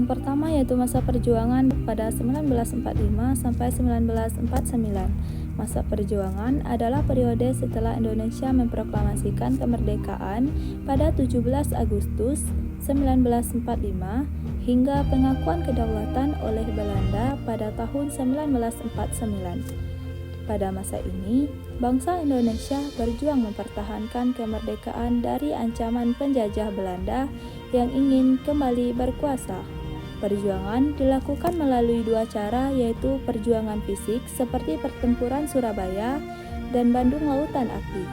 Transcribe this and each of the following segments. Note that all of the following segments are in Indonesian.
pertama yaitu masa perjuangan pada 1945 sampai 1949. Masa perjuangan adalah periode setelah Indonesia memproklamasikan kemerdekaan pada 17 Agustus 1945 hingga pengakuan kedaulatan oleh Belanda pada tahun 1949. Pada masa ini, bangsa Indonesia berjuang mempertahankan kemerdekaan dari ancaman penjajah Belanda yang ingin kembali berkuasa. Perjuangan dilakukan melalui dua cara, yaitu perjuangan fisik seperti pertempuran Surabaya dan Bandung Lautan Api,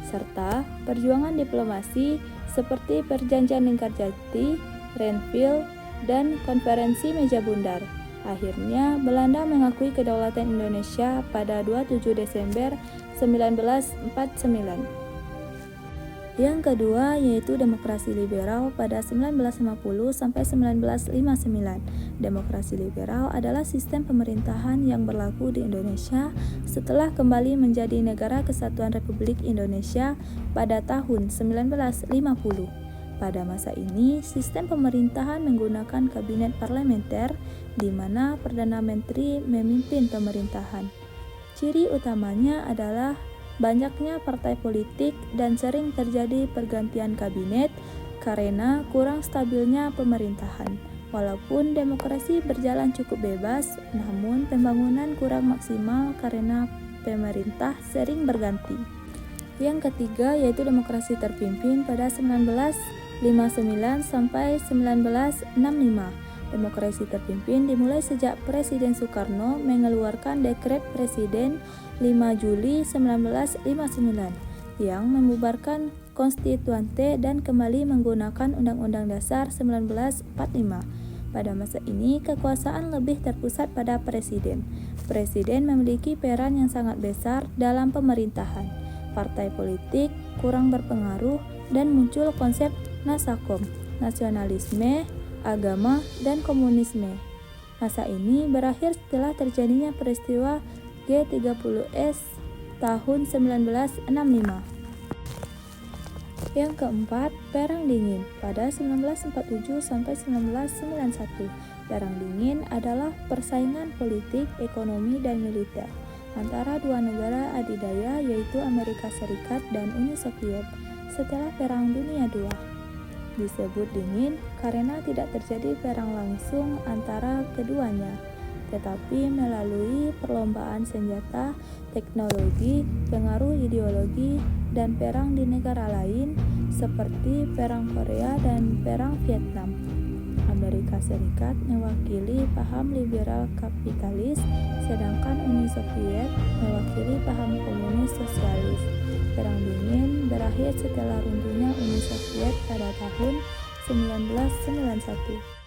serta perjuangan diplomasi seperti Perjanjian Linggarjati, Renville, dan Konferensi Meja Bundar. Akhirnya, Belanda mengakui kedaulatan Indonesia pada 27 Desember 1949. Yang kedua yaitu demokrasi liberal pada 1950 sampai 1959. Demokrasi liberal adalah sistem pemerintahan yang berlaku di Indonesia setelah kembali menjadi Negara Kesatuan Republik Indonesia pada tahun 1950. Pada masa ini, sistem pemerintahan menggunakan kabinet parlementer di mana Perdana Menteri memimpin pemerintahan. Ciri utamanya adalah banyaknya partai politik dan sering terjadi pergantian kabinet karena kurang stabilnya pemerintahan. Walaupun demokrasi berjalan cukup bebas, namun pembangunan kurang maksimal karena pemerintah sering berganti. Yang ketiga yaitu demokrasi terpimpin pada 1959 sampai 1965. Demokrasi terpimpin dimulai sejak Presiden Soekarno mengeluarkan Dekret Presiden 5 Juli 1959 yang membubarkan Konstituante dan kembali menggunakan Undang-Undang Dasar 1945. Pada masa ini, kekuasaan lebih terpusat pada Presiden. Presiden memiliki peran yang sangat besar dalam pemerintahan. Partai politik kurang berpengaruh dan muncul konsep nasakom, nasionalisme, agama, dan komunisme. Masa ini berakhir setelah terjadinya peristiwa G30S tahun 1965. Yang keempat, Perang Dingin pada 1947 sampai 1991. Perang Dingin adalah persaingan politik, ekonomi, dan militer antara dua negara adidaya yaitu Amerika Serikat dan Uni Soviet setelah Perang Dunia II. Disebut dingin karena tidak terjadi perang langsung antara keduanya, tetapi melalui perlombaan senjata, teknologi, pengaruh ideologi, dan perang di negara lain seperti Perang Korea dan Perang Vietnam. Amerika Serikat mewakili paham liberal kapitalis, sedangkan Uni Soviet mewakili paham komunis sosialis. Perang Dingin berakhir setelah runtuhnya Uni Soviet pada tahun 1991.